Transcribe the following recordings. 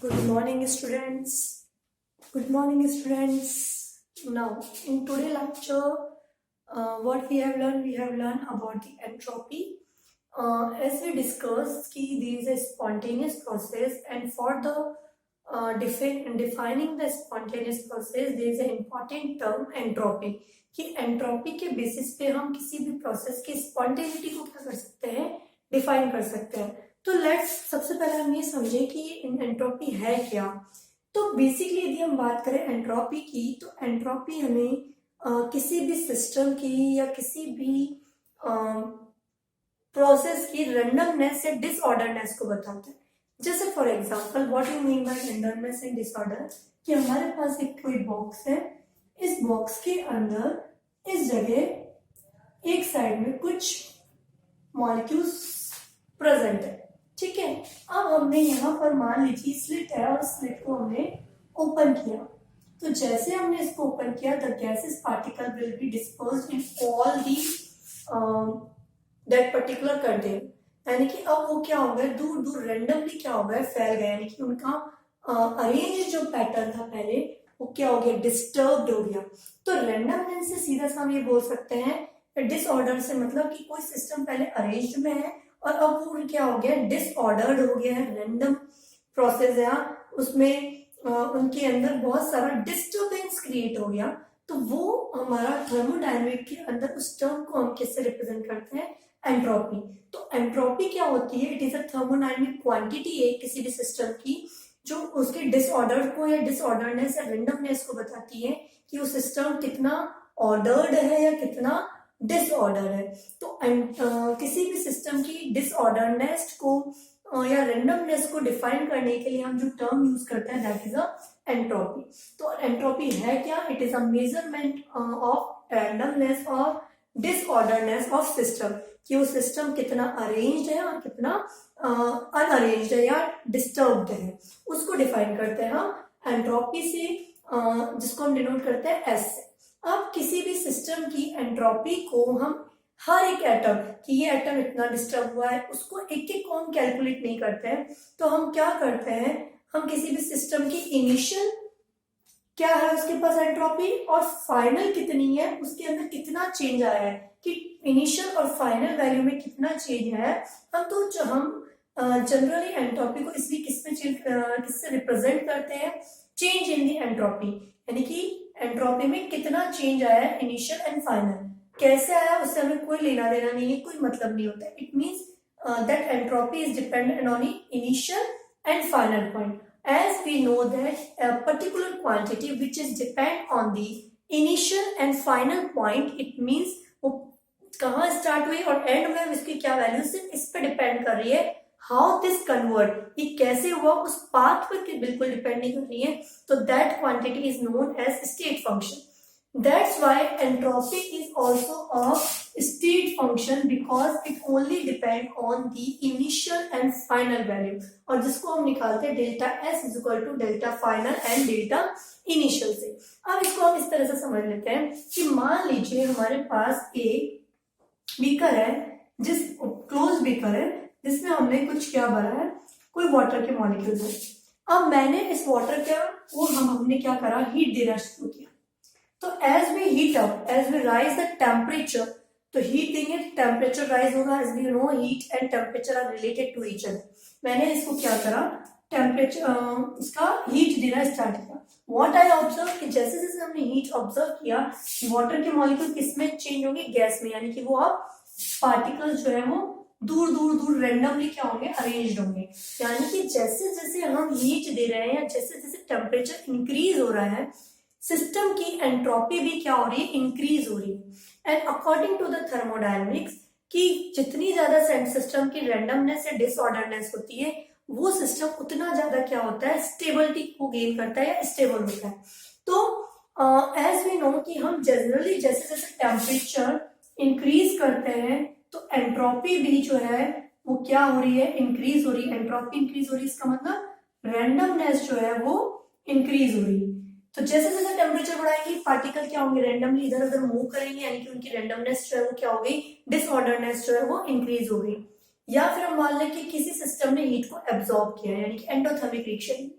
Good morning, students. Good morning, students. Now, in today's lecture, what we have learned? We have learned about the entropy. As we discussed, there is a spontaneous process, and for the defining the spontaneous process, there is an important term entropy. कि entropy के basis पे हम किसी भी process की spontaneity को क्या कर सकते हैं, डिफाइन कर सकते हैं. तो लेट्स सबसे पहले हम ये समझें कि एंट्रोपी है क्या. तो बेसिकली यदि हम बात करें एंट्रोपी की, तो एंट्रोपी हमें किसी भी सिस्टम की या किसी भी प्रोसेस की रैंडमनेस या डिसऑर्डरनेस को बताता है. जैसे for example, what you mean by randomness and disorder, कि हमारे पास एक कोई बॉक्स है. इस बॉक्स के अंदर इस जगह एक साइड में कुछ मॉलिक्यूल्स प्रेजेंट है. ठीक है. अब हमने यहाँ पर मान लीजिए स्लिट है और स्लिट को हमने ओपन किया. तो जैसे हमने इसको ओपन किया, the gases particle will be dispersed in all the that particular container. यानी कि अब वो क्या हो गए, दूर दूर रेंडमली क्या हो गए, फैल गए. यानी कि उनका अरेंज जो पैटर्न था पहले, वो क्या हो गया, डिस्टर्ब्ड हो गया. तो रेंडमनेस से सीधा सा हम ये बोल सकते हैं, डिसऑर्डर से मतलब कि कोई सिस्टम पहले अरेंज में है और अब वो क्या हो गया, डिसऑर्डर्ड हो गया है. रैंडम प्रोसेस है, उसमें उनके अंदर बहुत सारा डिस्टर्बेंस क्रिएट हो गया. तो वो हमारा थर्मोडायनेमिक के अंदर उस टर्म को हम किससे रिप्रेजेंट करते हैं, एंट्रोपी. तो एंट्रोपी क्या होती है, it is a thermodynamic quantity है किसी भी सिस्टम की, जो उसके डिसऑर्डर को या डिसऑर्डरनेस या रेंडमनेस को बताती है कि वो सिस्टम कितना ऑर्डर्ड है या कितना डिसऑर्डर है. तो किसी भी सिस्टम की डिसऑर्डरनेस को या रेंडमनेस को डिफाइन करने के लिए हम जो टर्म यूज करते हैं, दैट इज अ एंट्रोपी. तो एंट्रोपी है क्या, it is a measurement of randomness और डिसऑर्डरनेस ऑफ सिस्टम, कि वो सिस्टम कितना अरेंज्ड है और कितना अनअरेंज्ड है या डिस्टर्ब्ड है, उसको डिफाइन करते हैं हम एंट्रोपी से, जिसको हम डिनोट करते हैं एस से. अब किसी भी सिस्टम की एंट्रोपी को हम हर एक एटम, कि ये एटम इतना डिस्टर्ब हुआ है, उसको एक एक को हम कैलकुलेट नहीं करते हैं. तो हम क्या करते हैं, हम किसी भी सिस्टम की इनिशियल क्या है उसके पास एंट्रोपी और फाइनल कितनी है, उसके अंदर कितना चेंज आया है, कि इनिशियल और फाइनल वैल्यू में कितना चेंज है. हम जनरली एंट्रोपी को इसलिए किससे रिप्रेजेंट करते हैं, चेंज इन दी एंट्रोपी. यानी कि एंट्रोपी में कितना चेंज आया है, इनिशियल एंड फाइनल. कैसे आया उससे हमें कोई लेना देना नहीं है, कोई मतलब नहीं होता. It means that entropy is dependent on initial and final point. As we know that a particular quantity which is depend on the initial and final point, it means वो कहाँ स्टार्ट हुई और एंड में इसकी क्या value, सिर्फ इस पे डिपेंड कर रही है. हाउ दिस कन्वर्ट, ये कैसे हुआ, उस पाथ पर बिल्कुल डिपेंड नहीं कर रही है. तो that quantity is known as state function. That's why entropy is also a state function because it only depend on the initial and final value, और जिसको हम निकालते हैं delta S is equal to delta final and delta initial से. अब इसको हम इस तरह से समझ लेते हैं कि मान लीजिए हमारे पास एक बीकर है, जिस क्लोज बीकर है, जिसमें हमने कुछ क्या भरा है, कोई वाटर के मॉलिक्यूल है. अब मैंने इस वाटर का हमने क्या करा, हीट देना शुरू किया. तो as we heat up, as we raise the temperature, तो हीट देंगे टेम्परेचर राइज होगा. As we know heat and temperature are related to each other. मैंने इसको क्या करा, टेम्परेचर इसका हीट देना स्टार्ट किया. व्हाट आई ऑब्जर्व, कि जैसे जैसे हमने हीट ऑब्जर्व किया, वाटर के मॉलिक्यूल किसमें चेंज होंगे, गैस में. यानी कि वो अब पार्टिकल्स जो है वो दूर दूर दूर रेंडमली क्या होंगे, अरेंज्ड होंगे. यानी कि जैसे जैसे हम हीट दे रहे हैं या जैसे जैसे टेम्परेचर इंक्रीज हो रहा है, सिस्टम की एंट्रोपी भी क्या हो रही है, इंक्रीज हो रही है. And according to the thermodynamics, कि जितनी ज्यादा सिस्टम की रैंडमनेस या डिसऑर्डरनेस होती है, वो सिस्टम उतना ज्यादा क्या होता है, स्टेबिलिटी को गेन करता है या स्टेबल होता है. तो एज वी नो कि हम जनरली जैसे जैसे टेम्परेचर इंक्रीज करते हैं, तो एंट्रोपी भी जो है वो क्या हो रही है, इंक्रीज हो रही है. एंट्रोपी इंक्रीज हो रही है, इसका मतलब रैंडमनेस जो है वो इंक्रीज हो रही है. तो जैसे जैसे टेम्परेचर बढ़ाएंगे, पार्टिकल क्या होंगे, रैंडमली इधर उधर मूव करेंगे. यानी कि उनकी रैंडमनेस जो है वो क्या हो गई, डिसऑर्डरनेस जो है वो इंक्रीज हो गई. या फिर हम मान लें कि किसी सिस्टम ने हीट को एब्जॉर्ब किया, यानी कि एंडोथर्मिक रिएक्शन.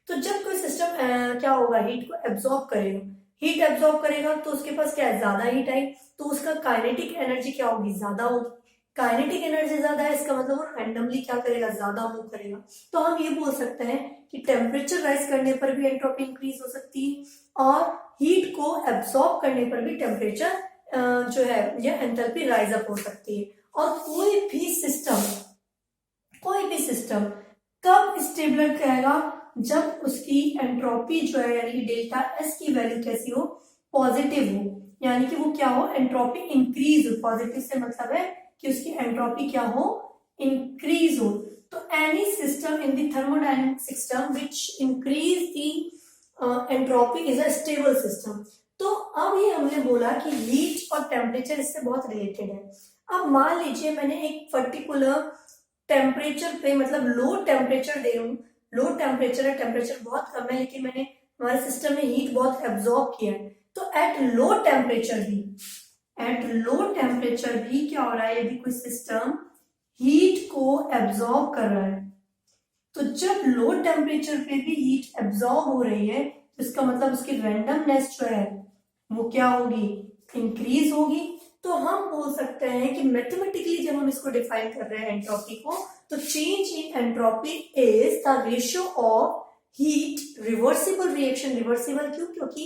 तो जब कोई सिस्टम क्या होगा, हीट को एब्जॉर्ब करेगा, हीट एब्जॉर्ब करेगा तो उसके पास क्या है, ज्यादा हीट आई, तो उसका काइनेटिक एनर्जी क्या होगी, ज्यादा होगी। काइनेटिक एनर्जी ज्यादा है, इसका मतलब वो रैंडमली क्या करेगा, ज्यादा मूव करेगा। तो हम ये बोल सकते हैं कि टेम्परेचर राइज करने पर भी एंट्रोपी इंक्रीज हो सकती है और हीट को एब्सॉर्ब करने पर भी टेम्परेचर जो है ये एंथैल्पी राइज अप हो सकती है। और कोई भी सिस्टम कब स्टेबल कहेगा, जब उसकी एंट्रोपी जो है यानी कि डेल्टा एस की वैल्यू कैसी हो, पॉजिटिव हो, यानी कि वो क्या हो, एंट्रोपी इंक्रीज हो। पॉजिटिव से मतलब है कि उसकी एंट्रोपी क्या हो, इंक्रीज हो। तो any system in the thermodynamic system which increase the entropy is a stable system. तो अब ये हमने बोला कि हीट और टेम्परेचर इससे बहुत रिलेटेड है। अब मान लीजिए मैंने एक पर्टिकुलर टेम्परेचर पे, मतलब लो टेम्परेचर दे रहा हूँ, लो टेम्परेचर है, टेम्परेचर बहुत कम है, लेकिन मैंने हमारे सिस्टम में हीट बहुत एब्जॉर्ब किया है। तो एट लो टेम्परेचर भी क्या हो रहा है, यदि कोई सिस्टम हीट को एब्जॉर्ब कर रहा है, तो जब लो टेम्परेचर पे भी हीट एब्जॉर्ब हो रही है, तो इसका मतलब उसकी रैंडमनेस जो है वो क्या होगी, इंक्रीज होगी। तो हम बोल सकते हैं कि मैथमेटिकली जब हम इसको डिफाइन कर रहे हैं एंट्रोपी को, तो change in entropy is the ratio of heat reversible reaction. Reversible क्यों, क्योंकि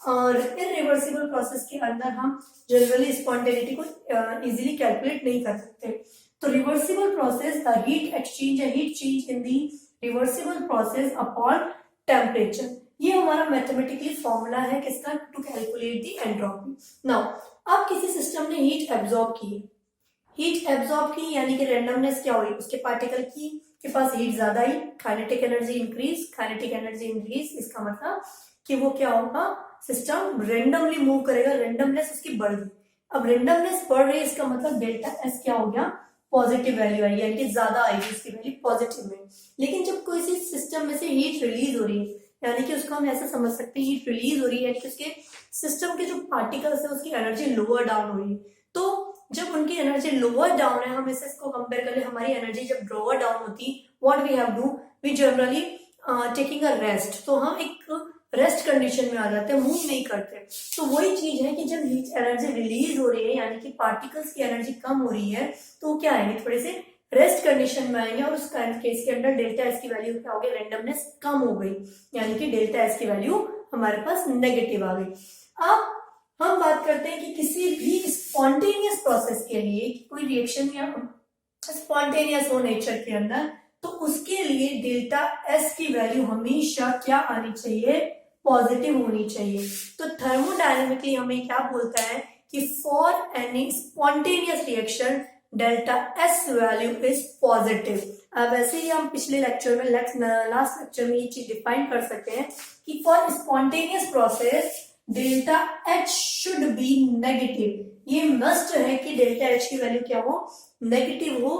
इनरिवर्सिबल प्रोसेस के अंदर हम जनरली स्पॉन्टेनिटी को इजीली कैलकुलेट नहीं कर सकते। तो reversible process, the heat exchange या heat change in the reversible process upon temperature, ये हमारा मैथमेटिकली फॉर्मूला है किसका, to calculate the entropy. Now अब किसी सिस्टम ने हीट एब्जॉर्ब की यानी कि रैंडमनेस क्या हुई, उसके पार्टिकल की के पास हीट ज्यादा आई, काइनेटिक एनर्जी इंक्रीज, इसका मतलब कि वो क्या होगा, सिस्टम रेंडमली मूव करेगा, रेंडमनेस उसकी बढ़ गई। अब रेंडमनेस बढ़ रही है, इसका मतलब डेल्टा एस क्या हो गया, पॉजिटिव वैल्यू आई, यानी कि ज्यादा आएगी उसकी वैल्यू पॉजिटिव में। लेकिन जब कोई सी सिस्टम में से हीट रिलीज हो रही है, यानी कि उसको हम ऐसा समझ सकते हैं, हीट रिलीज हो रही है यानी कि उसके सिस्टम के जो पार्टिकल्स है उसकी एनर्जी लोअर डाउन हो रही है। तो जब उनकी एनर्जी लोअर डाउन है, हम इसको कंपेयर करें, हमारी एनर्जी जब लोअर डाउन होती, what we have do, we generally taking a rest, तो हम एक रेस्ट कंडीशन में आ जाते हैं, मूव नहीं करते। तो वही चीज है कि जब हीट एनर्जी रिलीज हो रही है यानी कि पार्टिकल्स की एनर्जी कम हो रही है, तो क्या आएंगे, थोड़े से रेस्ट कंडीशन में आएंगे, और उस केस के अंदर डेल्टा एस की वैल्यू क्या हो गई, रैंडमनेस कम हो गई, यानी कि डेल्टा एस की वैल्यू हमारे पास नेगेटिव आ गई। अब हम बात करते हैं कि किसी भी स्पॉन्टेनियस प्रोसेस के लिए कोई रिएक्शन या स्पॉन्टेनियस हो नेचर के अंदर, तो उसके लिए डेल्टा एस की वैल्यू हमेशा क्या आनी चाहिए, पॉजिटिव होनी चाहिए। तो थर्मोडायनेमिकली हमें क्या बोलता है कि for any spontaneous reaction delta S value is positive. अब ऐसे ही हम पिछले लेक्चर में लास्ट लेक्चर में ये चीज डिफाइन कर सकते हैं कि for spontaneous process delta H should B negative. ये मस्ट है कि डेल्टा एच की वैल्यू क्या हो, नेगेटिव हो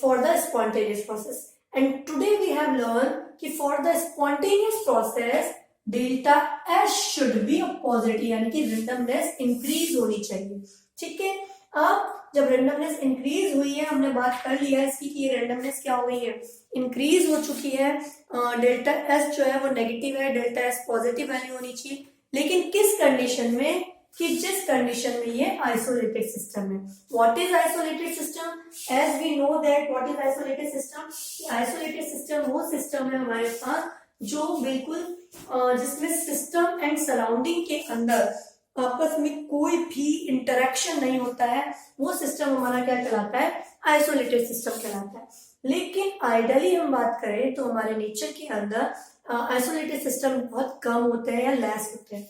for the spontaneous process. And today we have learn कि for the spontaneous process delta H should be positive, यानी कि रैंडमनेस इंक्रीज होनी चाहिए। ठीक है, अब जब रैंडमनेस इंक्रीज हुई है, हमने बात कर लिया इसकी कि ये रैंडमनेस क्या हो गई है, इंक्रीज हो चुकी है, डेल्टा एस जो है वो नेगेटिव है, डेल्टा एस पॉजिटिव वैल्यू होनी चाहिए। लेकिन किस कंडीशन में, कि जिस कंडीशन में ये आइसोलेटेड सिस्टम है। What is isolated system, as we know that what is isolated system, isolated system वो सिस्टम है हमारे पास जो बिल्कुल जिसमें सिस्टम एंड सराउंडिंग के अंदर आपस में कोई भी इंटरेक्शन नहीं होता है, वो सिस्टम हमारा क्या कहलाता है, आइसोलेटेड सिस्टम कहलाता है। लेकिन आइडियली हम बात करें तो हमारे नेचर के अंदर आइसोलेटेड सिस्टम बहुत कम होते हैं या लेस होते हैं।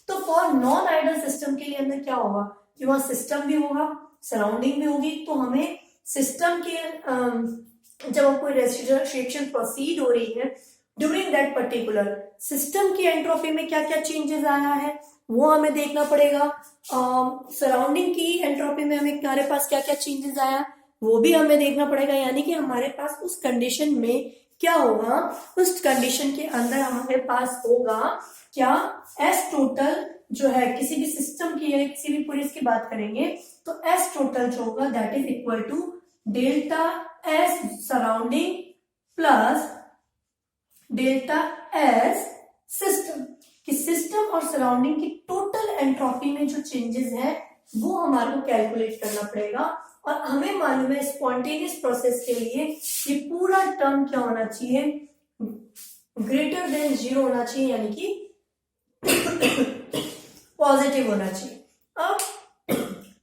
तो फॉर नॉन आइडियल सिस्टम के लिए अंदर क्या होगा कि वहां सिस्टम भी होगा, सराउंडिंग भी होगी, तो हमें सिस्टम के जब हम कोई रिएक्शन प्रोसीड हो रही है, ड्यूरिंग दैट पर्टिकुलर सिस्टम की एंट्रोपी में क्या क्या चेंजेस आया है वो हमें देखना पड़ेगा। सराउंडिंग की एंट्रोपी में हमारे पास क्या क्या चेंजेस आया वो भी हमें देखना पड़ेगा, यानी कि हमारे पास उस कंडीशन में क्या होगा, उस कंडीशन के अंदर हमारे पास होगा क्या, एस टोटल जो है किसी भी सिस्टम की या किसी भी पूरी की बात करेंगे तो एस टोटल जो होगा that is equal to delta S surrounding plus delta S system, कि सिस्टम और सराउंडिंग की टोटल एंट्रोपी में जो चेंजेस हैं वो हमारे को कैलकुलेट करना पड़ेगा। और हमें मालूम है स्पॉन्टेनियस प्रोसेस के लिए ये पूरा टर्म क्या होना चाहिए, ग्रेटर देन 0 होना चाहिए, यानी कि पॉजिटिव होना चाहिए। अब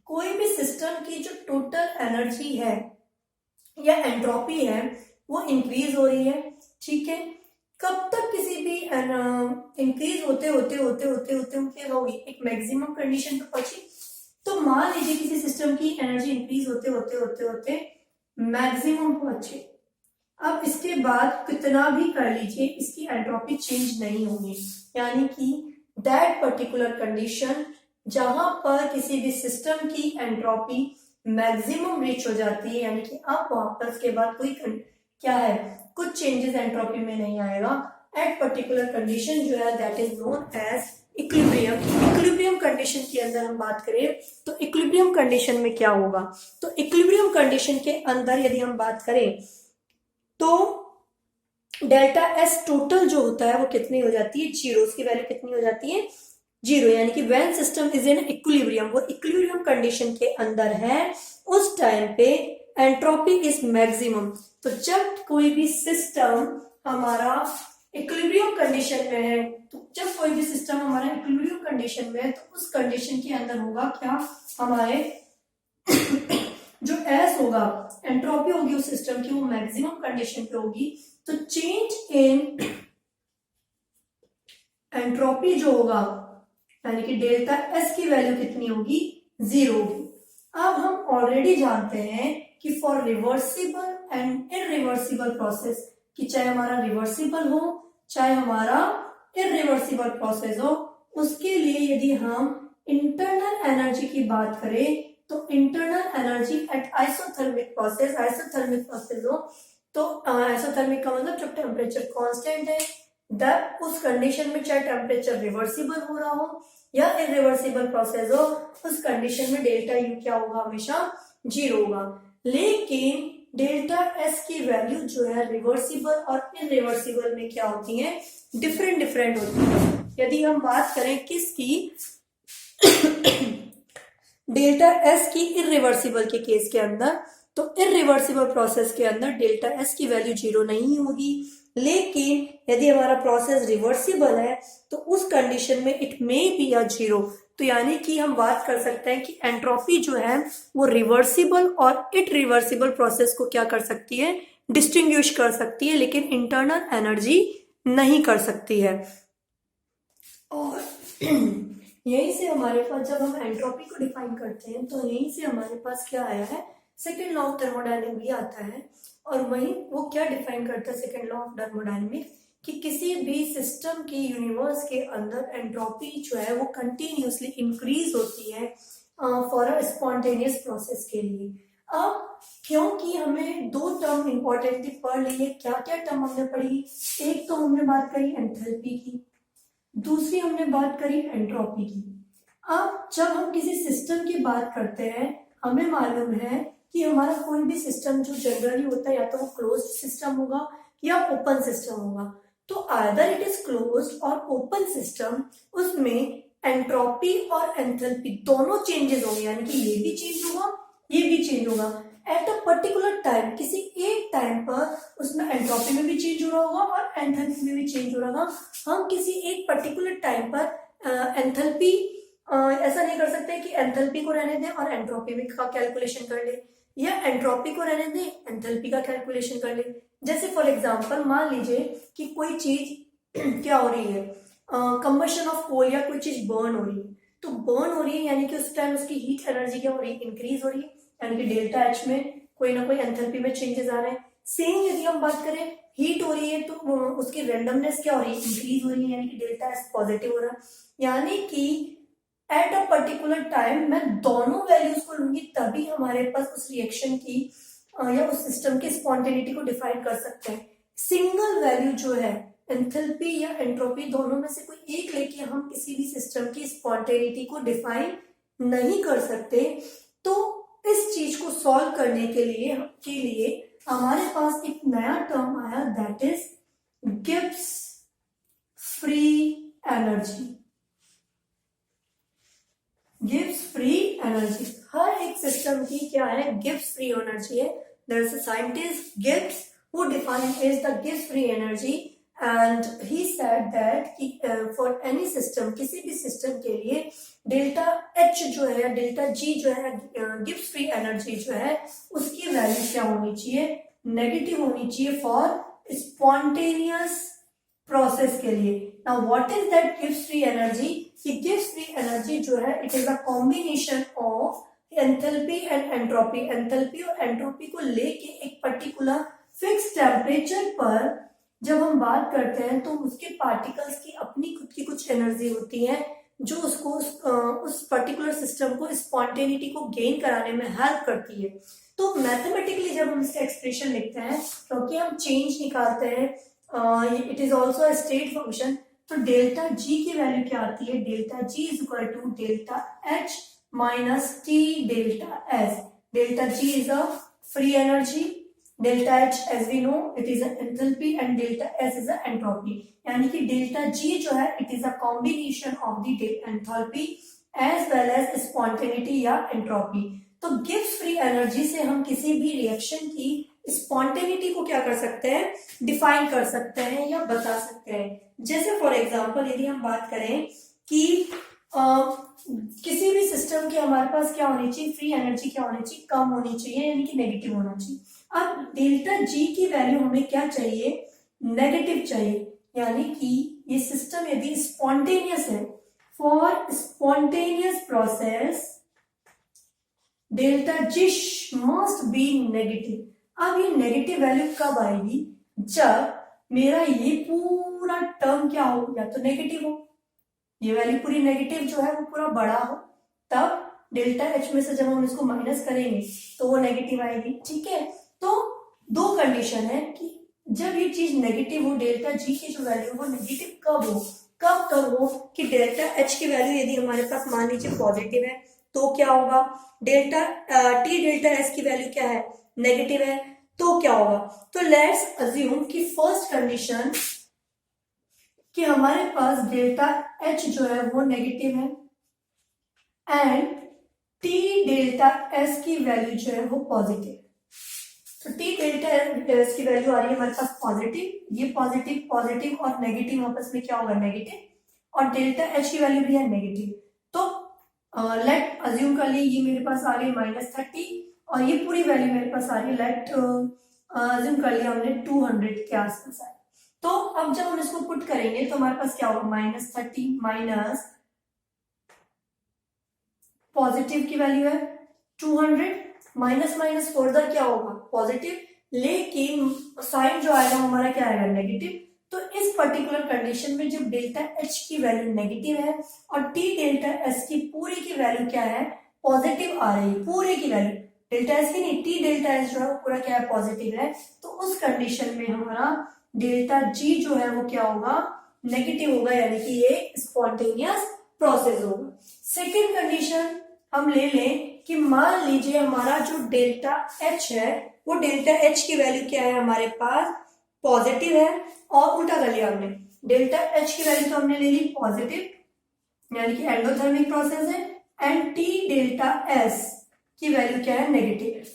कोई भी सिस्टम की जो टोटल एनर्जी है या एंट्रोपी है वो इंक्रीज हो रही है, ठीक है। कब तक किसी भी इंक्रीज होते होते होते होते होते क्या होगी, एक मैक्सिमम कंडीशन पर पहुंची। तो मान लीजिए किसी सिस्टम की एनर्जी इंक्रीज होते होते होते होते मैक्सिमम पहुंचे, अब इसके बाद कितना भी कर लीजिए इसकी एंट्रोपी चेंज नहीं होगी, यानी कि दैट पर्टिकुलर कंडीशन जहां पर किसी भी सिस्टम की एंट्रोपी मैक्सिमम रीच हो जाती है, यानी कि अब वापस के बाद कोई क्या है, कुछ चेंजेस एंट्रोपी में नहीं आएगा, एट पर्टिकुलर कंडीशन जो है that is known as equilibrium. Equilibrium condition के अंदर हम बात करें तो इक्विलिब्रियम कंडीशन में क्या होगा, तो इक्विलिब्रियम कंडीशन के अंदर यदि हम बात करें तो डेल्टा एस टोटल जो होता है वो कितनी हो जाती है, 0, उसकी वैल्यू कितनी हो जाती है, 0, यानी कि when system is in equilibrium, वो इक्विलिब्रियम कंडीशन के अंदर है, उस टाइम पे एंट्रोपी इज मैक्सिमम। तो जब कोई भी सिस्टम हमारा इक्विलिब्रियम कंडीशन में है, तो जब कोई भी सिस्टम हमारा इक्विलिब्रियम कंडीशन में है तो उस कंडीशन के अंदर होगा क्या, हमारे जो एस होगा, एंट्रोपी होगी उस सिस्टम की वो मैक्सिमम कंडीशन पे होगी, तो चेंज इन एंट्रोपी जो होगा यानी कि डेल्टा एस की वैल्यू कितनी होगी, 0 होगी। अब हम ऑलरेडी जानते हैं कि for reversible and irreversible process, कि चाहे हमारा रिवर्सिबल हो चाहे हमारा इरिवर्सिबल प्रोसेस हो, उसके लिए यदि हम इंटरनल एनर्जी की बात करें तो internal energy at isothermal process, isothermal process हो तो आइसोथर्मिक का मतलब जब टेम्परेचर कांस्टेंट है, तब उस कंडीशन में चाहे टेम्परेचर रिवर्सिबल हो रहा हो या इरिवर्सिबल प्रोसेस हो, उस कंडीशन में डेल्टा यू क्या होगा, हमेशा 0 होगा। लेकिन डेल्टा एस की वैल्यू जो है रिवर्सिबल और इरिवर्सिबल में क्या होती है, डिफरेंट डिफरेंट होती है। यदि हम बात करें किसकी डेल्टा एस की इरिवर्सिबल के केस के अंदर, तो इरिवर्सिबल प्रोसेस के अंदर डेल्टा एस की वैल्यू 0 नहीं होगी, लेकिन यदि हमारा प्रोसेस रिवर्सिबल है तो उस कंडीशन में इट मे बी या 0। तो यानी कि हम बात कर सकते हैं कि एंट्रोपी जो है वो रिवर्सिबल और इट रिवर्सिबल प्रोसेस को क्या कर सकती है, डिस्टिंग्विश कर सकती है, लेकिन इंटरनल एनर्जी नहीं कर सकती है। और यहीं से हमारे पास जब हम एंट्रोपी को डिफाइन करते हैं तो यहीं से हमारे पास क्या आया है, सेकेंड लॉ ऑफ थर्मोडायनेमिक्स भी आता है। और वहीं वो क्या डिफाइन करता है सेकेंड लॉ ऑफ थर्मोडायनेमिक्स, कि किसी भी सिस्टम की यूनिवर्स के अंदर एंट्रोपी जो है वो कंटिन्यूसली इंक्रीज होती है फॉर अ स्पॉन्टेनियस प्रोसेस के लिए। अब क्योंकि हमें 2 टर्म इंपॉर्टेंटली पढ़ ली है, क्या क्या टर्म हमने पढ़ी, एक तो हमने बात करी एंथैल्पी की, दूसरी हमने बात करी एंट्रोपी की। अब जब हम किसी सिस्टम की बात करते हैं हमें मालूम है कि हमारा कोई भी सिस्टम जो जनरली होता है या तो वो क्लोज्ड सिस्टम होगा या ओपन सिस्टम होगा। तो आइदर इट इज क्लोज्ड और ओपन सिस्टम, उसमें एंट्रोपी और एंथैल्पी दोनों चेंजेस होंगे, यानी कि ये भी चेंज होगा ये भी चेंज होगा एट अ पर्टिकुलर टाइम, किसी एक टाइम पर उसमें एंट्रोपी में भी चेंज हो रहा होगा और एंथैल्पी में भी चेंज हो रहा होगा। हम किसी एक पर्टिकुलर टाइम पर एंथैल्पी ऐसा नहीं कर सकते कि एंथैल्पी को रहने दें और एंट्रोपी का कैलकुलेशन कर ले, या एंट्रोपी को रहने दें एंथैल्पी का कैलकुलेशन कर ले। जैसे फॉर एग्जांपल मान लीजिए कि कोई चीज क्या हो रही है, कंबशन ऑफ कोल या कोई चीज बर्न हो रही है, तो बर्न हो रही है यानी कि उस टाइम उसकी हीट एनर्जी क्या हो रही है, इंक्रीज हो रही है, यानी कि डेल्टा एच में कोई ना कोई एंथैल्पी में चेंजेस आ रहे हैं। सेम यदि हम बात करें हीट हो रही है तो उसकी रेंडमनेस क्या हो रही है, इंक्रीज हो रही है, यानी कि डेल्टा एच पॉजिटिव हो रहा है। यानी कि एट अ पर्टिकुलर टाइम मैं दोनों वैल्यूज को लूंगी तभी हमारे पास उस रिएक्शन की या उस सिस्टम की स्पॉन्टेनिटी को डिफाइन कर सकते हैं। सिंगल वैल्यू जो है एंथैल्पी या एंट्रोपी दोनों में से कोई एक लेके हम किसी भी सिस्टम की स्पॉन्टेनिटी को डिफाइन नहीं कर सकते। तो इस चीज को सॉल्व करने के लिए हमारे पास एक नया टर्म आया, that is gives free energy, gives free energy. हर एक सिस्टम की क्या है, गिव्स फ्री एनर्जी है। There is a scientist Gibbs who defined as the gives free energy and he said that कि for any system, किसी भी system के लिए डेल्टा एच जो है, डेल्टा जी जो है, गिव्स फ्री एनर्जी जो है, उसकी वैल्यू क्या होनी चाहिए, नेगेटिव होनी चाहिए फॉर स्पॉन्टेनियस प्रोसेस के लिए। Now what is that gives free energy? कि गिव्स फ्री एनर्जी जो है it is a combination of enthalpy and entropy. Enthalpy और एंट्रोपी को लेके एक पर्टिकुलर फिक्स टेम्परेचर पर जब हम बात करते हैं तो उसके पार्टिकल्स की अपनी खुद की कुछ एनर्जी होती है जो उसको उस पर्टिकुलर सिस्टम को स्पॉन्टेनिटी को गेन कराने में हेल्प करती है। तो मैथमेटिकली जब हम इसका एक्सप्रेशन लिखते हैं, क्योंकि हम चेंज निकालते हैं, it is also a state function, तो डेल्टा जी की वैल्यू क्या आती है, delta G is equal to delta H minus T delta S. Delta G is a free energy, delta H as we know it is an enthalpy and delta S is an entropy। यानी कि delta G जो है it is a combination of the enthalpy as well as spontaneity या entropy। तो gives free energy से हम किसी भी रिएक्शन की स्पॉन्टेनिटी को क्या कर सकते हैं, डिफाइन कर सकते हैं या बता सकते हैं। जैसे फॉर एग्जांपल यदि हम बात करें कि किसी भी सिस्टम के हमारे पास क्या होनी चाहिए, फ्री एनर्जी क्या होनी चाहिए, कम होनी चाहिए, यानी कि नेगेटिव होना चाहिए। अब डेल्टा जी की वैल्यू हमें क्या चाहिए, नेगेटिव चाहिए, यानी कि ये सिस्टम यदि स्पॉन्टेनियस है, for spontaneous process delta G must be negative. अब ये नेगेटिव वैल्यू कब आएगी, जब मेरा ये पूरा टर्म क्या हो, या तो नेगेटिव हो, ये वैल्यू पूरी नेगेटिव जो है वो पूरा बड़ा हो, तब डेल्टा एच में से जब हम इसको माइनस करेंगे तो वो नेगेटिव आएगी। ठीक है, तो दो कंडीशन है कि जब ये चीज नेगेटिव हो, डेल्टा जी की जो वैल्यू वो नेगेटिव कब हो, कब हो कि डेल्टा एच की वैल्यू यदि हमारे पास मान लीजिए पॉजिटिव है तो क्या होगा, डेल्टा टी डेल्टा एस की वैल्यू क्या है, नेगेटिव है, तो क्या होगा। तो लेट्स अज्यूम कि फर्स्ट कंडीशन कि हमारे पास डेल्टा एच जो है वो नेगेटिव है एंड टी डेल्टा एस की वैल्यू जो है वो पॉजिटिव। तो टी डेल्टा एस की वैल्यू आ रही है हमारे पास पॉजिटिव, ये पॉजिटिव पॉजिटिव और नेगेटिव आपस में क्या होगा, नेगेटिव, और डेल्टा एच की वैल्यू भी है नेगेटिव। तो लेट अज्यूम कर ली ये मेरे पास आ रही है -30 और ये पूरी वैल्यू मेरे पास आ रही है, लेट अज्यूम कर लिया हमने 200 के आसपास है। तो अब जब हम इसको पुट करेंगे तो हमारे पास क्या होगा, -30 माइनस पॉजिटिव की वैल्यू है 200, माइनस माइनस फर्दर क्या होगा, पॉजिटिव, लेकिन साइन जो आएगा हमारा क्या आएगा, नेगेटिव। तो इस पर्टिकुलर कंडीशन में जब डेल्टा एच की वैल्यू नेगेटिव है और टी डेल्टा एस की पूरी की वैल्यू क्या है, पॉजिटिव आ रही है, पूरी की वैल्यू, डेल्टा एस की नहीं, टी डेल्टा एस जो है वो पूरा क्या है, पॉजिटिव है। तो उस कंडीशन में हमारा डेल्टा जी जो है वो क्या होगा, नेगेटिव होगा, यानी कि ये स्पॉन्टेनियस प्रोसेस होगा। सेकेंड कंडीशन हम ले लें कि मान लीजिए हमारा जो डेल्टा एच है वो डेल्टा एच की वैल्यू क्या है, हमारे पास पॉजिटिव है, और उल्टा कर लिया हमने, डेल्टा एच की वैल्यू तो हमने ले ली पॉजिटिव यानी कि एंडोथर्मिक प्रोसेस है, एंड टी डेल्टा एस की वैल्यू क्या है, नेगेटिव।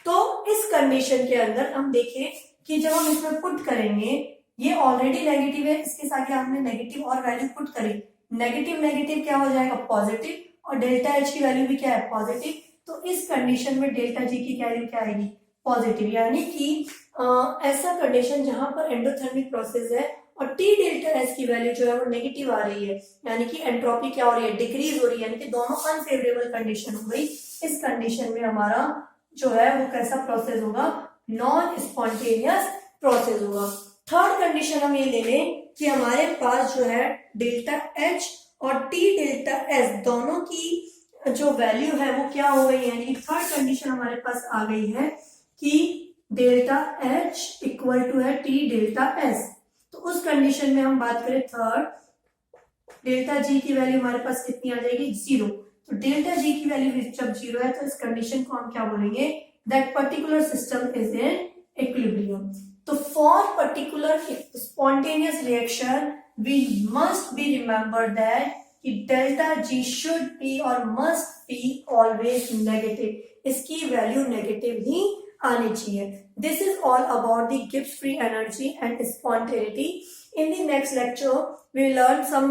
तो इस कंडीशन के अंदर हम देखें कि जब हम इसमें पुट करेंगे, ये ऑलरेडी नेगेटिव है, इसके साथ हमने नेगेटिव और वैल्यू पुट करी, नेगेटिव नेगेटिव क्या हो जाएगा, पॉजिटिव, और डेल्टा एच की वैल्यू भी क्या है, पॉजिटिव। तो इस कंडीशन में डेल्टा जी की वैल्यू क्या आएगी, पॉजिटिव, यानी कि ऐसा कंडीशन जहां पर एंडोथर्मिक प्रोसेस है और टी डेल्टा एस की वैल्यू जो है वो नेगेटिव आ रही है, यानी कि एंट्रोपी क्या हो रही है, डिक्रीज हो रही है, यानी कि दोनों अनफेवरेबल कंडीशन हो गई। इस कंडीशन में हमारा जो है वो कैसा प्रोसेस होगा, नॉन स्पॉन्टेनियस प्रोसेस होगा। थर्ड कंडीशन हम ये ले लें कि हमारे पास जो है डेल्टा एच और टी डेल्टा एस दोनों की जो वैल्यू है वो क्या हो गई, यानी थर्ड कंडीशन हमारे पास आ गई है कि डेल्टा एच इक्वल टू है टी डेल्टा एस। तो उस कंडीशन में हम बात करें थर्ड, डेल्टा जी की वैल्यू हमारे पास कितनी आ जाएगी, 0। तो डेल्टा जी की वैल्यू जब 0 है तो इस कंडीशन को हम क्या बोलेंगे, that particular system is in equilibrium. तो for particular spontaneous reaction we must be remember that कि डेल्टा जी शुड बी और मस्ट बी ऑलवेज नेगेटिव, इसकी वैल्यू नेगेटिव ही आनी चाहिए. This is all about the Gibbs free energy and spontaneity. In the next lecture we will learn some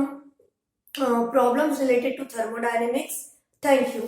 problems related to thermodynamics. Thank you.